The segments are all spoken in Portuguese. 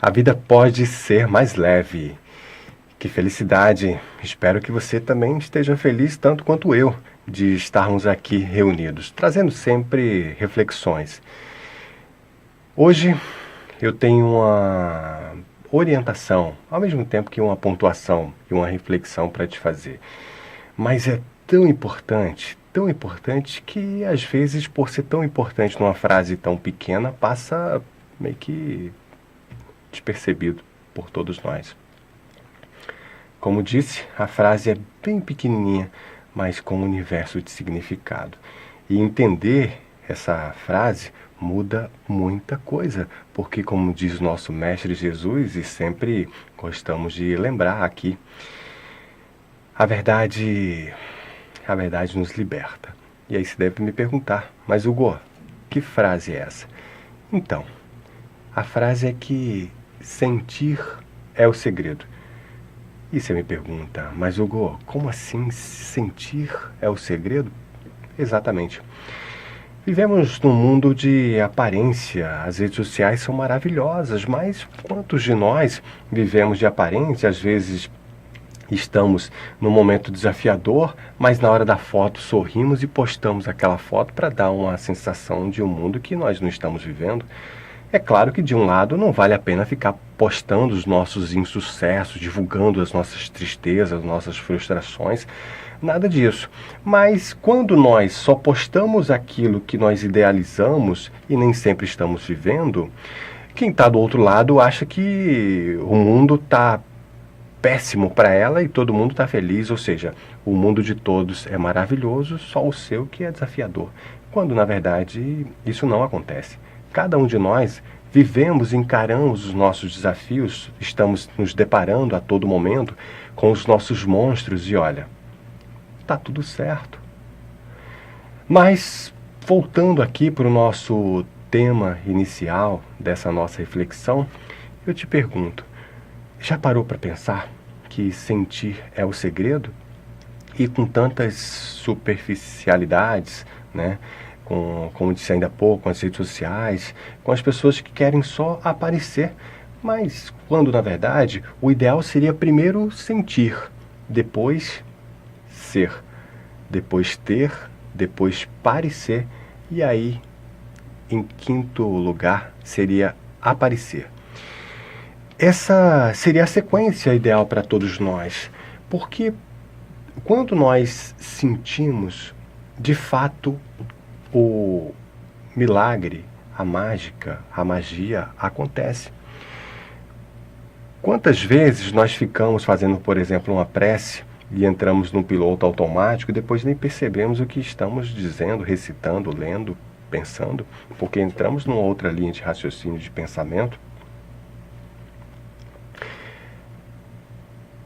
A vida pode ser mais leve. Que felicidade! Espero que você também esteja feliz tanto quanto eu de estarmos aqui reunidos, trazendo sempre reflexões. Hoje eu tenho uma orientação, ao mesmo tempo que uma pontuação e uma reflexão para te fazer. Mas é tão importante que às vezes, por ser tão importante numa frase tão pequena, passa meio que despercebido por todos nós. Como disse, a frase é bem pequenininha, mas com um universo de significado. E entender essa frase muda muita coisa, porque, como diz o nosso Mestre Jesus, e sempre gostamos de lembrar aqui, a verdade nos liberta. E aí você deve me perguntar, mas Hugo, que frase é essa? Então, a frase é que sentir é o segredo. E você me pergunta, mas Hugo, como assim sentir é o segredo? Exatamente. Vivemos num mundo de aparência. As redes sociais são maravilhosas, mas quantos de nós vivemos de aparência? Às vezes estamos num momento desafiador, mas na hora da foto sorrimos e postamos aquela foto para dar uma sensação de um mundo que nós não estamos vivendo. É claro que, de um lado, não vale a pena ficar postando os nossos insucessos, divulgando as nossas tristezas, as nossas frustrações, nada disso. Mas quando nós só postamos aquilo que nós idealizamos e nem sempre estamos vivendo, quem está do outro lado acha que o mundo está péssimo para ela e todo mundo está feliz, ou seja, o mundo de todos é maravilhoso, só o seu que é desafiador. Quando, na verdade, isso não acontece. Cada um de nós vivemos e encaramos os nossos desafios, estamos nos deparando a todo momento com os nossos monstros e olha, está tudo certo. Mas, voltando aqui para o nosso tema inicial dessa nossa reflexão, eu te pergunto, já parou para pensar que sentir é o segredo? E com tantas superficialidades, né? Como disse ainda há pouco, com as redes sociais, com as pessoas que querem só aparecer. Mas quando, na verdade, o ideal seria primeiro sentir, depois ser, depois ter, depois parecer, e aí, em quinto lugar, seria aparecer. Essa seria a sequência ideal para todos nós, porque quando nós sentimos, de fato, o milagre, a mágica, a magia acontece. Quantas vezes nós ficamos fazendo, por exemplo, uma prece e entramos num piloto automático e depois nem percebemos o que estamos dizendo, recitando, lendo, pensando, porque entramos numa outra linha de raciocínio, de pensamento.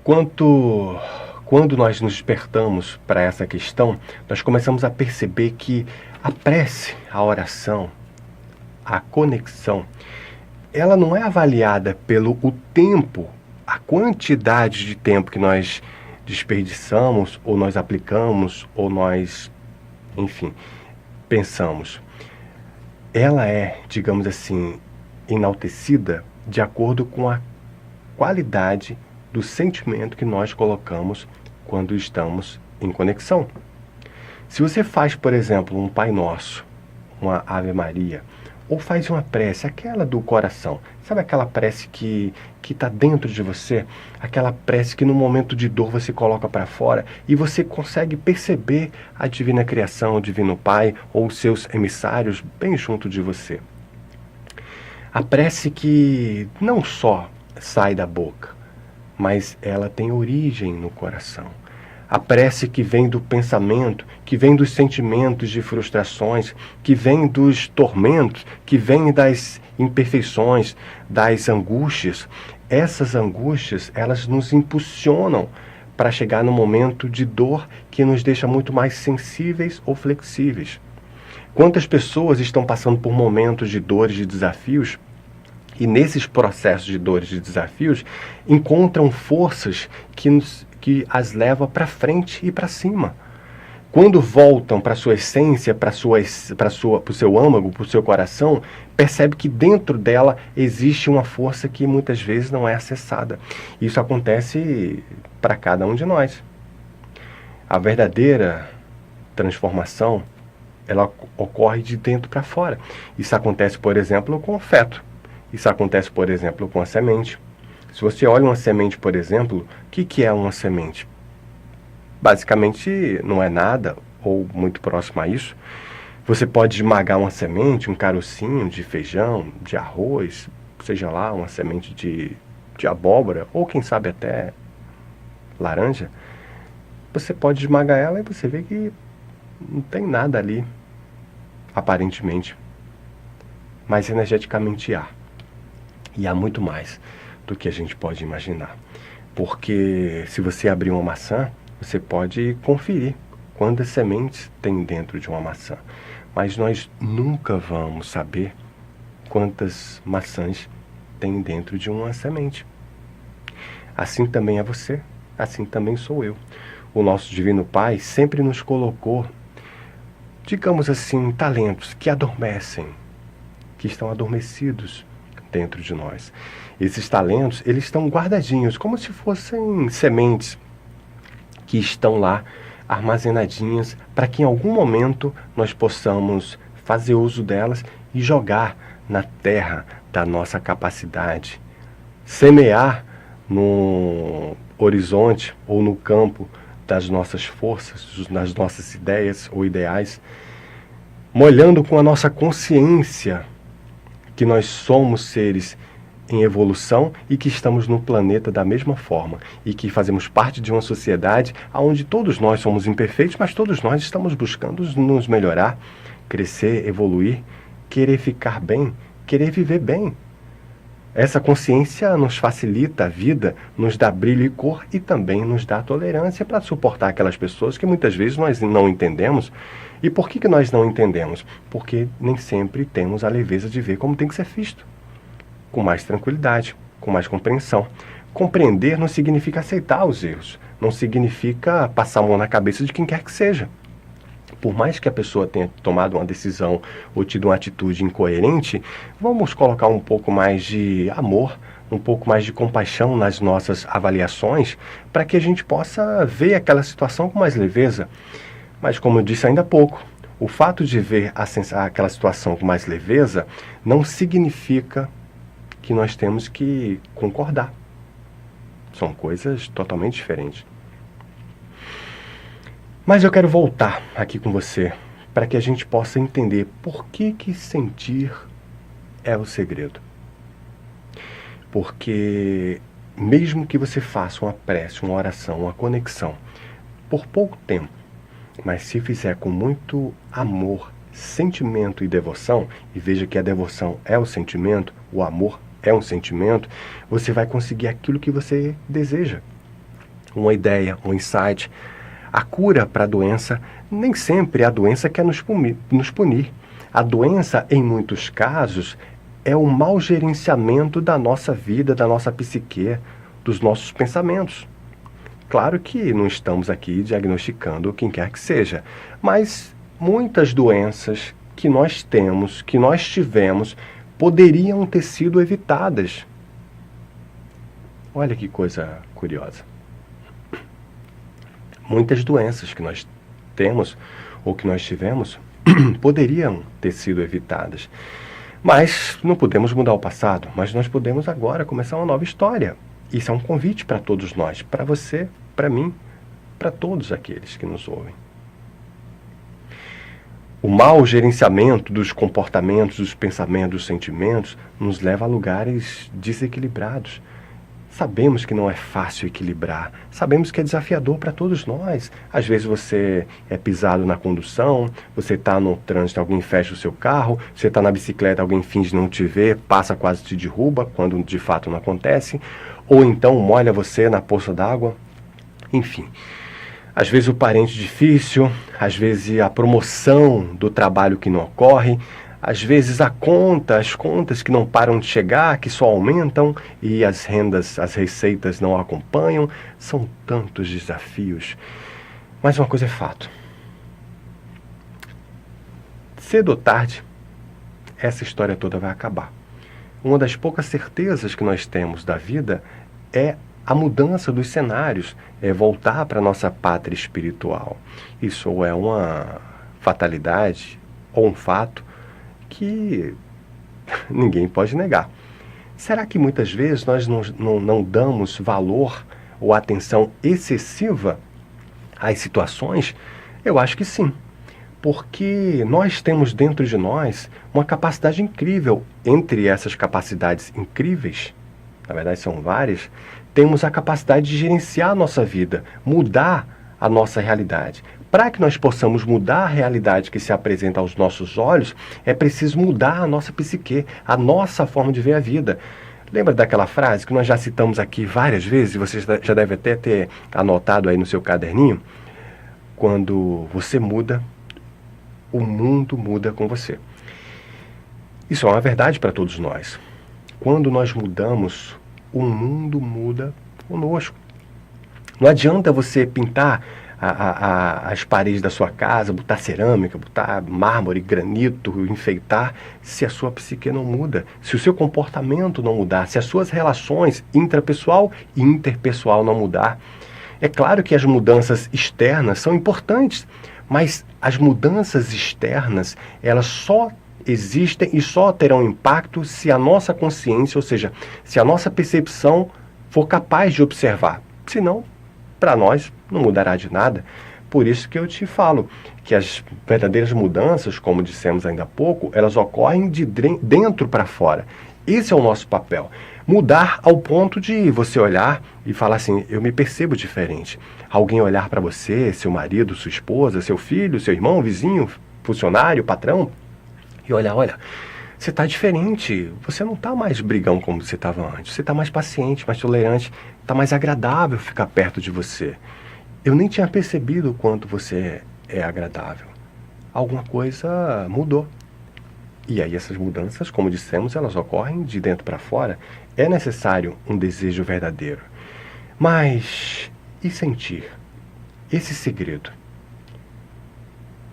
Quando nós nos despertamos para essa questão, nós começamos a perceber que a prece, a oração, a conexão, ela não é avaliada pelo o tempo, a quantidade de tempo que nós desperdiçamos, ou nós aplicamos, ou nós, enfim, pensamos. Ela é, digamos assim, enaltecida de acordo com a qualidade do sentimento que nós colocamos quando estamos em conexão. Se você faz, por exemplo, um Pai Nosso, uma Ave Maria, ou faz uma prece, aquela do coração, sabe aquela prece que está dentro de você, aquela prece que no momento de dor você coloca para fora e você consegue perceber a divina criação, o divino Pai ou os seus emissários bem junto de você. A prece que não só sai da boca, mas ela tem origem no coração. A prece que vem do pensamento, que vem dos sentimentos de frustrações, que vem dos tormentos, que vem das imperfeições, das angústias. Essas angústias, elas nos impulsionam para chegar no momento de dor que nos deixa muito mais sensíveis ou flexíveis. Quantas pessoas estão passando por momentos de dores, de desafios, e nesses processos de dores e desafios, encontram forças que as levam para frente e para cima. quando voltam para a sua essência, para o seu âmago, para o seu coração, percebe que dentro dela existe uma força que muitas vezes não é acessada. Isso acontece para cada um de nós. A verdadeira transformação, ela ocorre de dentro para fora. Isso acontece, por exemplo, com o feto. Isso acontece, por exemplo, com a semente. Se você olha uma semente, por exemplo, o que é uma semente? Basicamente não é nada, ou muito próximo a isso. Você pode esmagar uma semente, um carocinho de feijão, de arroz, seja lá, uma semente de abóbora, ou quem sabe até laranja. Você pode esmagar ela e você vê que não tem nada ali, aparentemente. Mas energeticamente há. E há muito mais do que a gente pode imaginar. Porque se você abrir uma maçã, você pode conferir quantas sementes tem dentro de uma maçã. Mas nós nunca vamos saber quantas maçãs tem dentro de uma semente. Assim também é você, assim também sou eu. O nosso Divino Pai sempre nos colocou, digamos assim, talentos que adormecem, que estão adormecidos dentro de nós. Esses talentos, eles estão guardadinhos, como se fossem sementes que estão lá armazenadinhas para que em algum momento nós possamos fazer uso delas e jogar na terra da nossa capacidade, semear no horizonte ou no campo das nossas forças, das nossas ideias ou ideais, molhando com a nossa consciência que nós somos seres em evolução e que estamos no planeta da mesma forma e que fazemos parte de uma sociedade onde todos nós somos imperfeitos, mas todos nós estamos buscando nos melhorar, crescer, evoluir, querer ficar bem, querer viver bem. Essa consciência nos facilita a vida, nos dá brilho e cor e também nos dá tolerância para suportar aquelas pessoas que muitas vezes nós não entendemos. E por que nós não entendemos? Porque nem sempre temos a leveza de ver como tem que ser visto. Com mais tranquilidade, com mais compreensão. Compreender não significa aceitar os erros, não significa passar a mão na cabeça de quem quer que seja. Por mais que a pessoa tenha tomado uma decisão ou tido uma atitude incoerente, vamos colocar um pouco mais de amor, um pouco mais de compaixão nas nossas avaliações, para que a gente possa ver aquela situação com mais leveza. Mas como eu disse ainda há pouco, o fato de ver aquela situação com mais leveza não significa que nós temos que concordar. São coisas totalmente diferentes. Mas eu quero voltar aqui com você para que a gente possa entender por que sentir é o segredo. Porque mesmo que você faça uma prece, uma oração, uma conexão, por pouco tempo, mas se fizer com muito amor, sentimento e devoção, e veja que a devoção é o sentimento, o amor é um sentimento, você vai conseguir aquilo que você deseja. Uma ideia, um insight. A cura para a doença, nem sempre a doença quer nos punir. A doença, em muitos casos, é o mau gerenciamento da nossa vida, da nossa psique, dos nossos pensamentos. Claro que não estamos aqui diagnosticando quem quer que seja, mas muitas doenças que nós temos, que nós tivemos, poderiam ter sido evitadas. Olha que coisa curiosa. Muitas doenças que nós temos ou que nós tivemos poderiam ter sido evitadas. Mas não podemos mudar o passado, mas nós podemos agora começar uma nova história. Isso é um convite para todos nós, para você, para mim, para todos aqueles que nos ouvem. O mau gerenciamento dos comportamentos, dos pensamentos, dos sentimentos nos leva a lugares desequilibrados. Sabemos que não é fácil equilibrar, sabemos que é desafiador para todos nós. Às vezes você é pisado na condução, você está no trânsito, alguém fecha o seu carro, você está na bicicleta, alguém finge não te ver, passa, quase te derruba, quando de fato não acontece, ou então molha você na poça d'água, enfim. Às vezes o parente difícil, às vezes a promoção do trabalho que não ocorre, às vezes as contas que não param de chegar, que só aumentam e as rendas, as receitas não acompanham. São tantos desafios. Mas uma coisa é fato, cedo ou tarde, essa história toda vai acabar. Uma das poucas certezas que nós temos da vida é a mudança dos cenários, é voltar para a nossa pátria espiritual. Isso é uma fatalidade ou um fato que ninguém pode negar. Será que muitas vezes nós não damos valor ou atenção excessiva às situações? Eu acho que sim, porque nós temos dentro de nós uma capacidade incrível. Entre essas capacidades incríveis, na verdade são várias, temos a capacidade de gerenciar a nossa vida, mudar a nossa realidade. Para que nós possamos mudar a realidade que se apresenta aos nossos olhos, é preciso mudar a nossa psique, a nossa forma de ver a vida. Lembra daquela frase que nós já citamos aqui várias vezes, e você já deve até ter anotado aí no seu caderninho? Quando você muda, o mundo muda com você. Isso é uma verdade para todos nós. Quando nós mudamos, o mundo muda conosco. Não adianta você pintar as paredes da sua casa, botar cerâmica, botar mármore, granito, enfeitar, se a sua psique não muda, se o seu comportamento não mudar, se as suas relações intrapessoal e interpessoal não mudar. É claro que as mudanças externas são importantes, mas as mudanças externas, elas só existem e só terão impacto se a nossa consciência, ou seja, se a nossa percepção for capaz de observar. Senão, para nós, não mudará de nada. Por isso que eu te falo que as verdadeiras mudanças, como dissemos ainda há pouco, elas ocorrem de dentro para fora. Esse é o nosso papel. Mudar ao ponto de você olhar e falar assim, eu me percebo diferente. Alguém olhar para você, seu marido, sua esposa, seu filho, seu irmão, vizinho, funcionário, patrão, e olhar, olha, você está diferente, você não está mais brigão como você estava antes, você está mais paciente, mais tolerante, está mais agradável ficar perto de você. Eu nem tinha percebido o quanto você é agradável. Alguma coisa mudou. E aí essas mudanças, como dissemos, elas ocorrem de dentro para fora. É necessário um desejo verdadeiro. Mas e sentir? Esse segredo?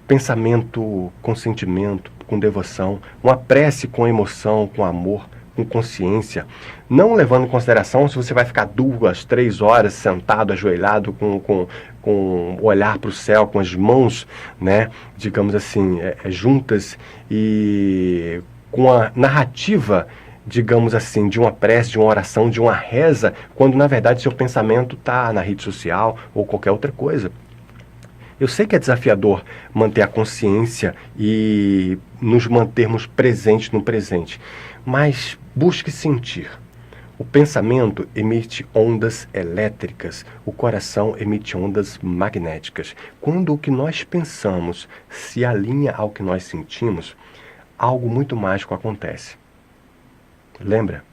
Pensamento com sentimento, com devoção, uma prece com emoção, com amor, com consciência, não levando em consideração se você vai ficar 2, 3 horas sentado, ajoelhado, com olhar para o céu, com as mãos, né, digamos assim, juntas e com a narrativa, digamos assim, de uma prece, de uma oração, de uma reza, quando na verdade seu pensamento está na rede social ou qualquer outra coisa. Eu sei que é desafiador manter a consciência e nos mantermos presentes no presente, mas busque sentir. O pensamento emite ondas elétricas, o coração emite ondas magnéticas. Quando o que nós pensamos se alinha ao que nós sentimos, algo muito mágico acontece. Lembra?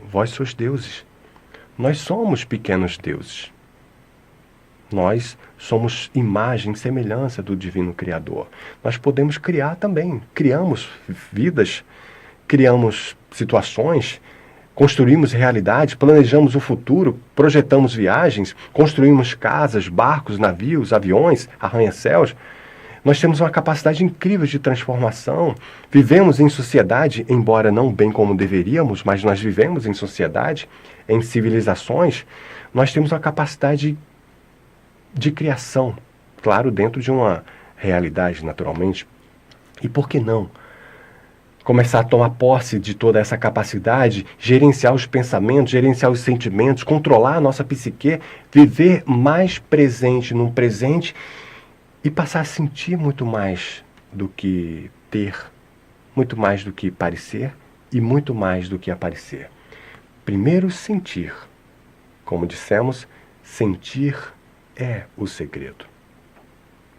Vós sois deuses. Nós somos pequenos deuses. Nós somos imagem e semelhança do Divino Criador. Nós podemos criar também. Criamos vidas, criamos situações, construímos realidades, planejamos o futuro, projetamos viagens, construímos casas, barcos, navios, aviões, arranha-céus. Nós temos uma capacidade incrível de transformação. Vivemos em sociedade, embora não bem como deveríamos, mas nós vivemos em sociedade, em civilizações. Nós temos uma capacidade de criação, claro, dentro de uma realidade, naturalmente. E por que não começar a tomar posse de toda essa capacidade, gerenciar os pensamentos, gerenciar os sentimentos, controlar a nossa psique, viver mais presente no presente e passar a sentir muito mais do que ter, muito mais do que parecer e muito mais do que aparecer. Primeiro, sentir. Como dissemos, sentir é o segredo,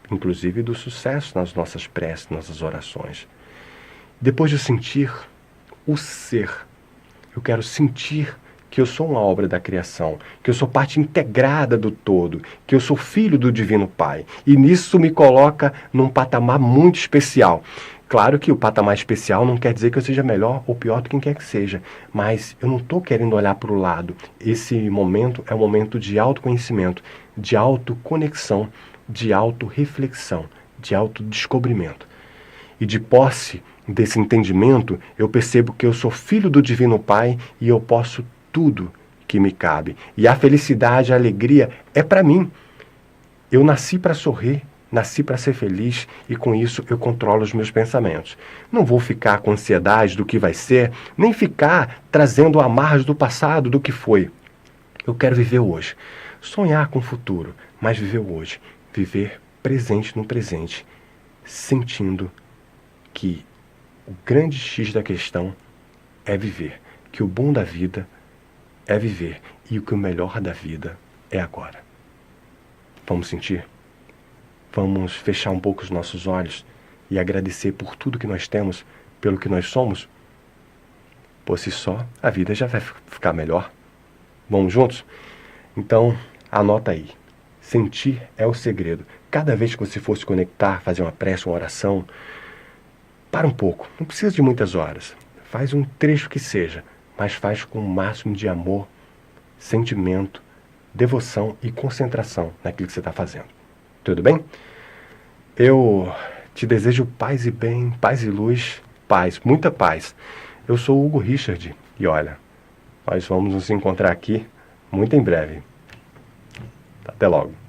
inclusive do sucesso nas nossas preces, nossas orações. Depois de sentir, o ser. Eu quero sentir que eu sou uma obra da criação, que eu sou parte integrada do todo, que eu sou filho do Divino Pai. E nisso me coloca num patamar muito especial. Claro que o patamar especial não quer dizer que eu seja melhor ou pior do que quem quer que seja, mas eu não estou querendo olhar para o lado. Esse momento é um momento de autoconhecimento, de autoconexão, de autorreflexão, de autodescobrimento. E de posse desse entendimento, eu percebo que eu sou filho do Divino Pai e eu posso tudo que me cabe. E a felicidade, a alegria é para mim. Eu nasci para sorrir, nasci para ser feliz e com isso eu controlo os meus pensamentos. Não vou ficar com ansiedade do que vai ser, nem ficar trazendo amarras do passado, do que foi. Eu quero viver hoje. Sonhar com o futuro, mas viver hoje. Viver presente no presente, sentindo que o grande X da questão é viver, que o bom da vida é viver e que o melhor da vida é agora. Vamos sentir? Vamos fechar um pouco os nossos olhos e agradecer por tudo que nós temos, pelo que nós somos? Por si só, a vida já vai ficar melhor. Vamos juntos? Então, anota aí. Sentir é o segredo. Cada vez que você for se conectar, fazer uma prece, uma oração, para um pouco. Não precisa de muitas horas. Faz um trecho que seja, mas faz com o máximo de amor, sentimento, devoção e concentração naquilo que você está fazendo. Tudo bem? Eu te desejo paz e bem, paz e luz, paz, muita paz. Eu sou o Hugo Richard e olha, nós vamos nos encontrar aqui muito em breve. Até logo.